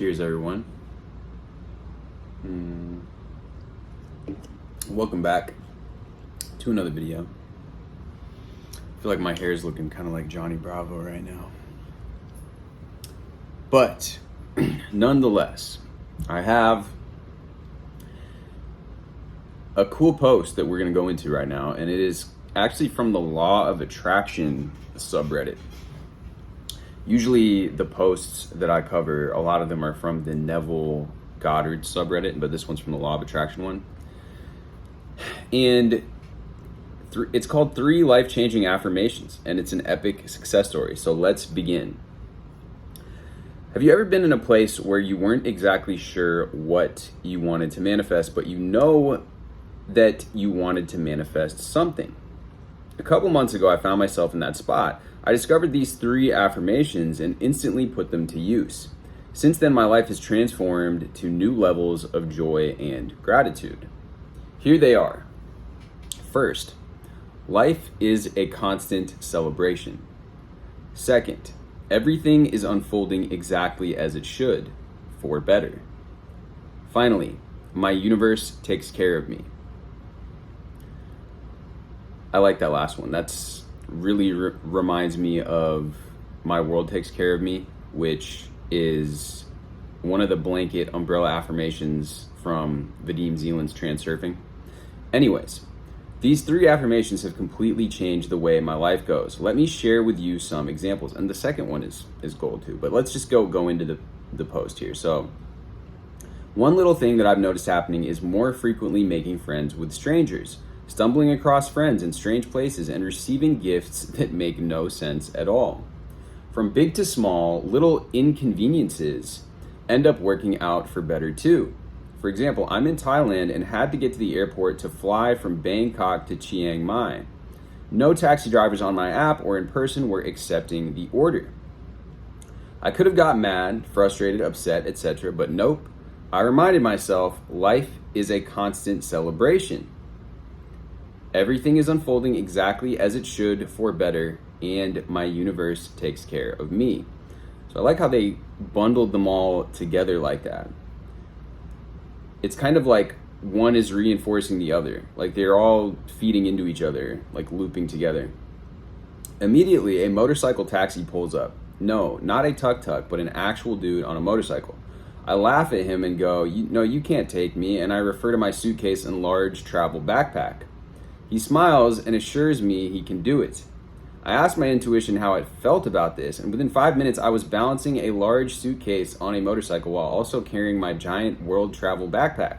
Cheers, everyone. Welcome back to another video. I feel like my hair is looking kind of like Johnny Bravo right now. But nonetheless, I have a cool post that we're going to go into right now, and it is actually from the Law of Attraction subreddit. Usually the posts that I cover, a lot of them are from the Neville Goddard subreddit, but this one's from the Law of Attraction one. And it's called 3 Life-Changing Affirmations, and it's an epic success story. So let's begin. Have you ever been in a place where you weren't exactly sure what you wanted to manifest, but you know that you wanted to manifest something? A couple months ago, I found myself in that spot. I discovered these 3 affirmations and instantly put them to use. Since then, my life has transformed to new levels of joy and gratitude. Here they are. First, life is a constant celebration. Second, everything is unfolding exactly as it should, for better. Finally, my universe takes care of me. I like that last one. That's really reminds me of My World Takes Care of Me, which is one of the blanket umbrella affirmations from Vadim Zeland's Transurfing. Anyways, these 3 affirmations have completely changed the way my life goes. Let me share with you some examples. And the second one is gold too, but let's just go into the post here. So one little thing that I've noticed happening is more frequently making friends with strangers, stumbling across friends in strange places, and receiving gifts that make no sense at all. From big to small, little inconveniences end up working out for better too. For example, I'm in Thailand and had to get to the airport to fly from Bangkok to Chiang Mai. No taxi drivers on my app or in person were accepting the order. I could have got mad, frustrated, upset, etc., but nope. I reminded myself, life is a constant celebration. Everything is unfolding exactly as it should, for better, and my universe takes care of me. So I like how they bundled them all together like that. It's kind of like one is reinforcing the other. Like they're all feeding into each other, like looping together. Immediately, a motorcycle taxi pulls up. No, not a tuk-tuk, but an actual dude on a motorcycle. I laugh at him and go, "No, you can't take me," and I refer to my suitcase and large travel backpack. He smiles and assures me he can do it. I asked my intuition how it felt about this, and within 5 minutes I was balancing a large suitcase on a motorcycle while also carrying my giant world travel backpack.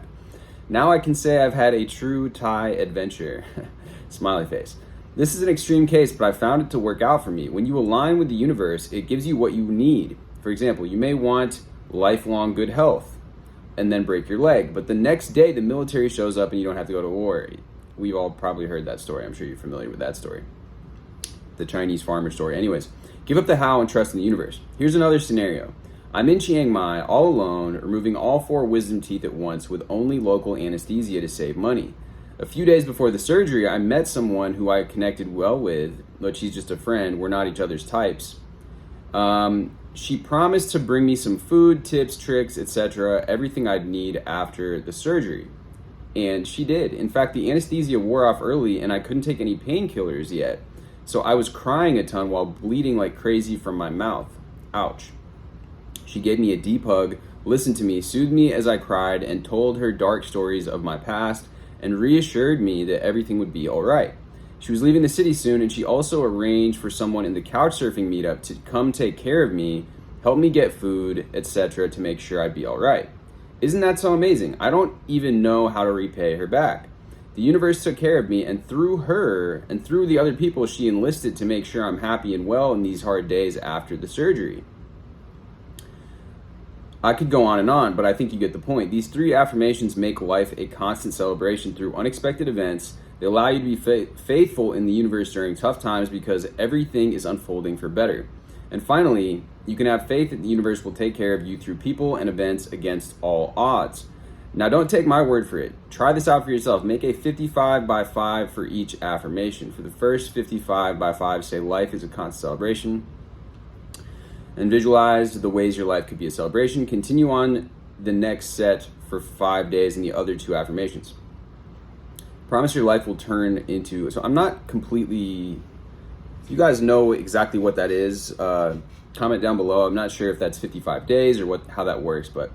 Now I can say I've had a true Thai adventure. Smiley face. This is an extreme case, but I found it to work out for me. When you align with the universe, it gives you what you need. For example, you may want lifelong good health and then break your leg, but the next day the military shows up and you don't have to go to war. We've all probably heard that story. I'm sure you're familiar with that story. The Chinese farmer story. Anyways, give up the how and trust in the universe. Here's another scenario. I'm in Chiang Mai all alone, removing all 4 wisdom teeth at once with only local anesthesia to save money. A few days before the surgery, I met someone who I connected well with, but she's just a friend. We're not each other's types. She promised to bring me some food, tips, tricks, etc., everything I'd need after the surgery. And she did. In fact, the anesthesia wore off early and I couldn't take any painkillers yet. So I was crying a ton while bleeding like crazy from my mouth. Ouch. She gave me a deep hug, listened to me, soothed me as I cried, and told her dark stories of my past and reassured me that everything would be all right. She was leaving the city soon, and she also arranged for someone in the couchsurfing meetup to come take care of me, help me get food, etc., to make sure I'd be all right. Isn't that so amazing? I don't even know how to repay her back. The universe took care of me, and through her and through the other people she enlisted to make sure I'm happy and well in these hard days after the surgery. I could go on, but I think you get the point. These 3 affirmations make life a constant celebration through unexpected events. They allow you to be faithful in the universe during tough times because everything is unfolding for better. And finally, you can have faith that the universe will take care of you through people and events against all odds. Now, don't take my word for it. Try this out for yourself. Make a 55 by 5 for each affirmation. For the first 55 by 5, say life is a constant celebration. and visualize the ways your life could be a celebration. Continue on the next set for 5 days in the other 2 affirmations. Promise your life will turn into, so I'm not completely, if you guys know exactly what that is, comment down below. I'm not sure if that's 55 days or how that works, but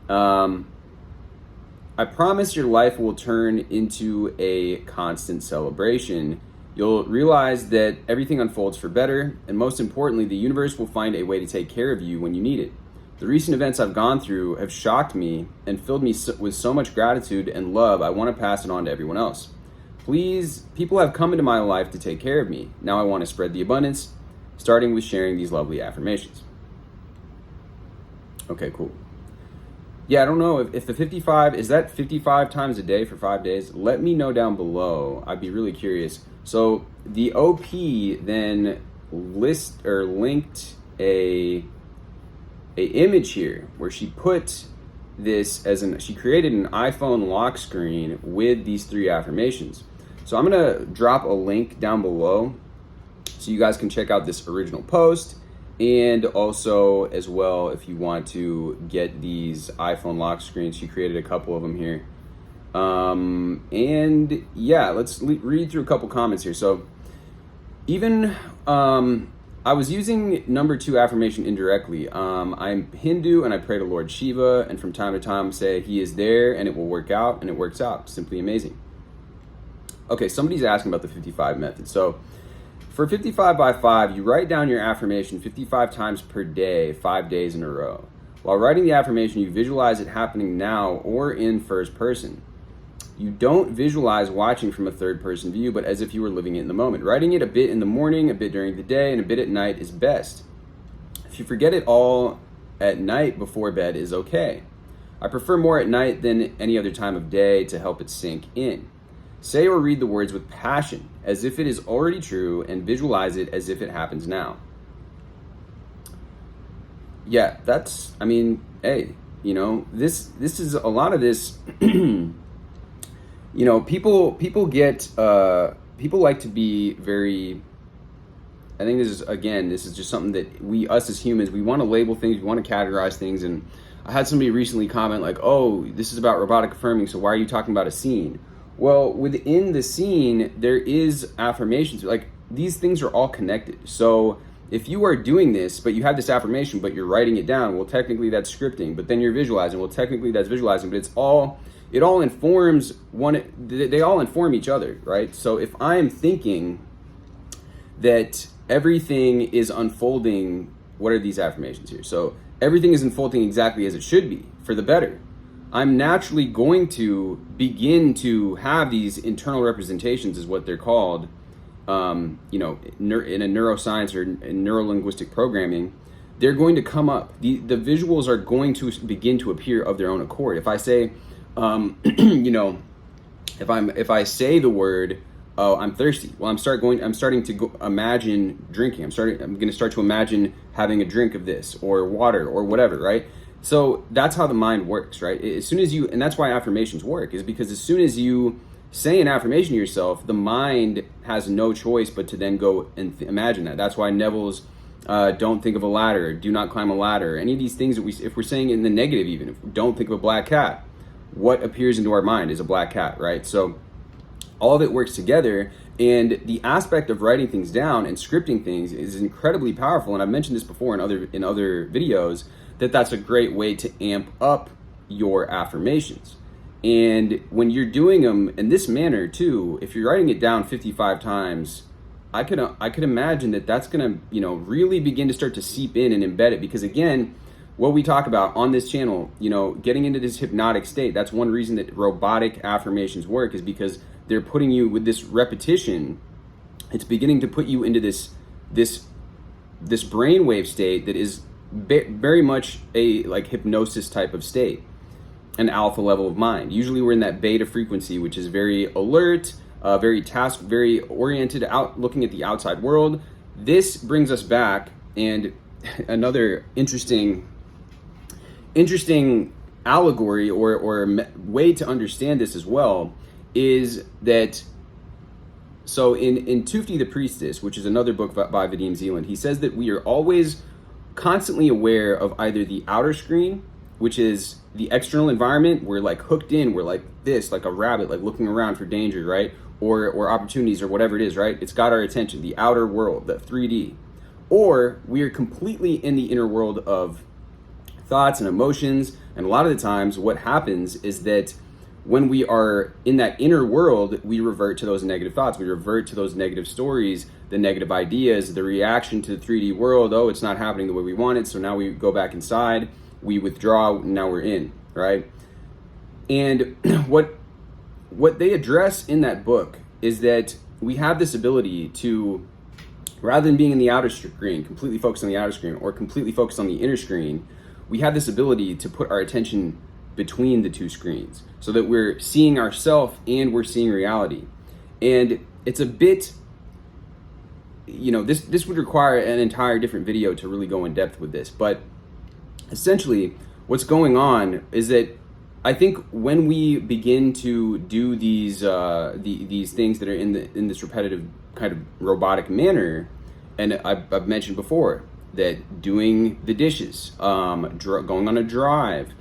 I promise your life will turn into a constant celebration. You'll realize that everything unfolds for better, and most importantly, the universe will find a way to take care of you when you need it. The recent events I've gone through have shocked me and filled me with so much gratitude and love. I want to pass it on to everyone else. Please, people have come into my life to take care of me. Now I want to spread the abundance, starting with sharing these lovely affirmations. Okay, cool. Yeah, I don't know if the 55, is that 55 times a day for 5 days? Let me know down below. I'd be really curious. So the OP then linked a image here where she put this she created an iPhone lock screen with these 3 affirmations. So I'm gonna drop a link down below so you guys can check out this original post, and also as well, if you want to get these iPhone lock screens, she created a couple of them here. And yeah, let's read through a couple comments here. So even I was using number 2 affirmation indirectly. I'm Hindu and I pray to Lord Shiva, and from time to time say he is there and it will work out, and it works out. Simply amazing. Okay, somebody's asking about the 55 method. So for 55 by 5, you write down your affirmation 55 times per day, 5 days in a row. While writing the affirmation, you visualize it happening now or in first person. You don't visualize watching from a third person view, but as if you were living it in the moment. Writing it a bit in the morning, a bit during the day, and a bit at night is best. If you forget it all at night before bed is okay. I prefer more at night than any other time of day to help it sink in. Say or read the words with passion, as if it is already true, and visualize it as if it happens now. Yeah, that's, I mean, hey, you know, this is a lot of this, you know, people get, people like to be very, I think this is just something that us as humans, we want to label things, we want to categorize things. And I had somebody recently comment like, oh, this is about robotic affirming, so why are you talking about a scene? Well, within the scene, there is affirmations. Like, these things are all connected. So if you are doing this, but you have this affirmation, but you're writing it down, well, technically that's scripting. But then you're visualizing, well, technically that's visualizing. But it all informs they all inform each other, right? So if I'm thinking that everything is unfolding, what are these affirmations here? So everything is unfolding exactly as it should be, for the better. I'm naturally going to begin to have these internal representations, is what they're called, you know, in a neuroscience or in neuro-linguistic programming. They're going to come up. The visuals are going to begin to appear of their own accord. If I say, you know, if I say the word, oh, I'm thirsty. Well, I'm starting to imagine drinking. I'm going to start to imagine having a drink of this or water or whatever, right? So that's how the mind works, right? As soon as and that's why affirmations work, is because as soon as you say an affirmation to yourself, the mind has no choice but to then go and imagine that. That's why Neville's don't think of a ladder, do not climb a ladder, any of these things that if we're saying in the negative, even if we don't think of a black cat, what appears into our mind is a black cat, right? So all of it works together, and the aspect of writing things down and scripting things is incredibly powerful. And I've mentioned this before in other videos, that's a great way to amp up your affirmations. And when you're doing them in this manner too, if you're writing it down 55 times, I could imagine that's gonna, you know, really begin to start to seep in and embed it. Because again, what we talk about on this channel, you know, getting into this hypnotic state, that's one reason that robotic affirmations work, is because they're putting you with this repetition. It's beginning to put you into this brainwave state that is very much a like hypnosis type of state, an alpha level of mind. Usually we're in that beta frequency, which is very alert, very oriented, out looking at the outside world. This brings us back, and another interesting allegory or way to understand this as well is that, so in Tufti the Priestess, which is another book by Vadim Zeland, he says that we are always constantly aware of either the outer screen, which is the external environment. We're like hooked in, we're like this, like a rabbit, like looking around for danger, right? Or opportunities or whatever it is, right? It's got our attention, the outer world, the 3D. Or we are completely in the inner world of thoughts and emotions. And a lot of the times what happens is that when we are in that inner world, we revert to those negative thoughts. We revert to those negative stories, the negative ideas, the reaction to the 3D world. Oh, it's not happening the way we want it. So now we go back inside, we withdraw, now we're in, right? And what they address in that book is that we have this ability to, rather than being in the outer screen, completely focused on the outer screen, or completely focused on the inner screen, we have this ability to put our attention between the two screens so that we're seeing ourselves and we're seeing reality. And it's a bit, this would require an entire different video to really go in depth with this. But essentially, what's going on is that I think when we begin to do these things that are in this repetitive kind of robotic manner, and I've mentioned before that doing the dishes, going on a drive,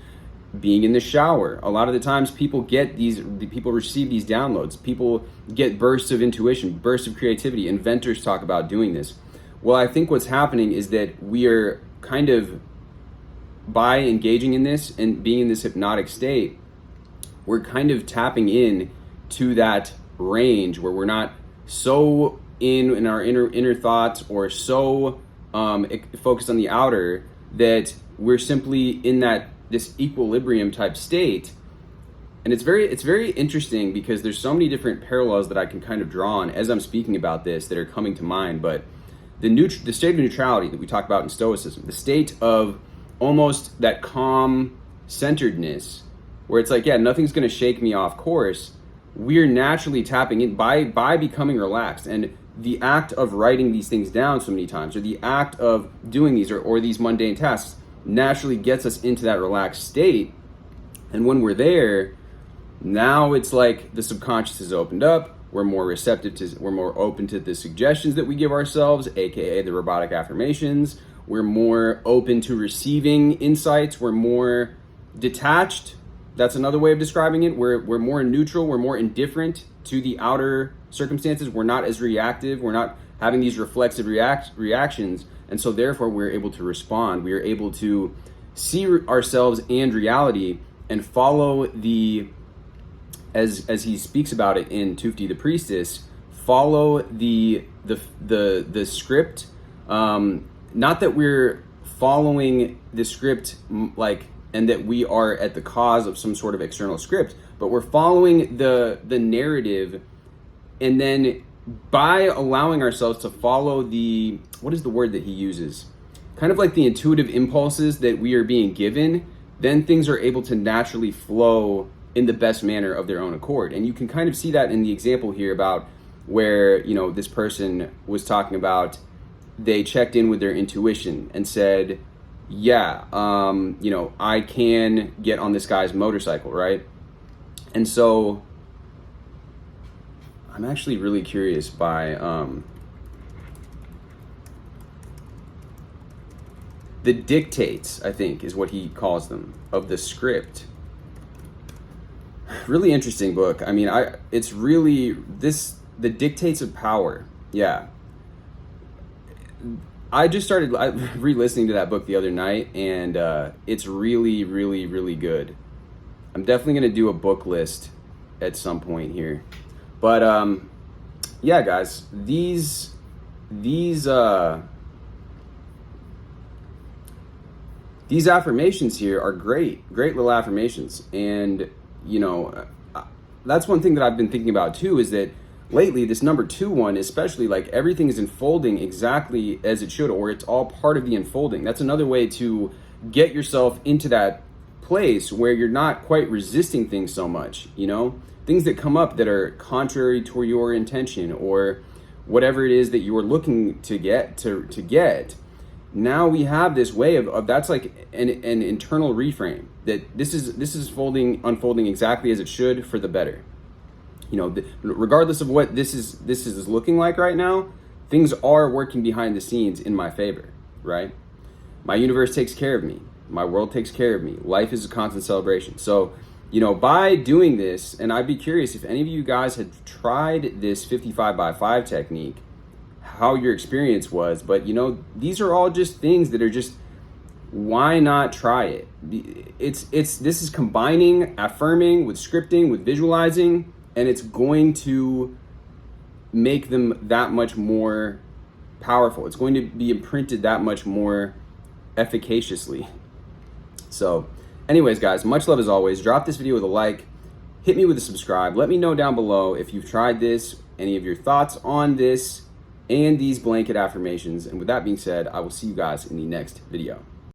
being in the shower, a lot of the times people receive these downloads. People get bursts of intuition, bursts of creativity. Inventors talk about doing this. Well, I think what's happening is that we are kind of, by engaging in this and being in this hypnotic state, we're kind of tapping in to that range where we're not so in our inner thoughts or so focused on the outer, that we're simply in this equilibrium type state. And it's very interesting because there's so many different parallels that I can kind of draw on as I'm speaking about this that are coming to mind. But the state of neutrality that we talk about in Stoicism, the state of almost that calm centeredness, where it's like, yeah, nothing's going to shake me off course. We're naturally tapping in by becoming relaxed. And the act of writing these things down so many times, or the act of doing these or these mundane tasks, naturally gets us into that relaxed state. And when we're there, now it's like the subconscious is opened up. We're more open to the suggestions that we give ourselves, aka the robotic affirmations. We're more open to receiving insights. We're more detached. That's another way of describing it. We're more neutral. We're more indifferent to the outer circumstances. We're not as reactive. We're not having these reflexive reactions. And so therefore we're able to respond. We are able to see ourselves and reality and follow as he speaks about it in Tufti the Priestess, follow the script. Not that we're following the script and that we are at the cause of some sort of external script, but we're following the narrative, and then by allowing ourselves to follow what is the word that he uses? Kind of like the intuitive impulses that we are being given, then things are able to naturally flow in the best manner of their own accord. And you can kind of see that in the example here about where, this person was talking about, they checked in with their intuition and said, yeah, I can get on this guy's motorcycle, right? And so I'm actually really curious by the dictates, I think is what he calls them, of the script. Really interesting book. I mean, it's really the dictates of power. Yeah. I just started re-listening to that book the other night, and it's really, really, really good. I'm definitely going to do a book list at some point here. But yeah, guys, these affirmations here are great little affirmations. And that's one thing that I've been thinking about too, is that lately this number 2 one, especially, like, everything is unfolding exactly as it should, or it's all part of the unfolding. That's another way to get yourself into that place where you're not quite resisting things so much, things that come up that are contrary to your intention, or whatever it is that you are looking to get. Now we have this way of that's like an internal reframe, that this is unfolding exactly as it should, for the better. Regardless of what this is looking like right now, things are working behind the scenes in my favor, right? My universe takes care of me. My world takes care of me. Life is a constant celebration. So, by doing this, and I'd be curious if any of you guys had tried this 55 by 5 technique, how your experience was. But, these are all just things that are just, why not try it? This is combining affirming with scripting, with visualizing, and it's going to make them that much more powerful. It's going to be imprinted that much more efficaciously. So anyways, guys, much love as always. Drop this video with a like, hit me with a subscribe. Let me know down below if you've tried this, any of your thoughts on this and these blanket affirmations. And with that being said, I will see you guys in the next video.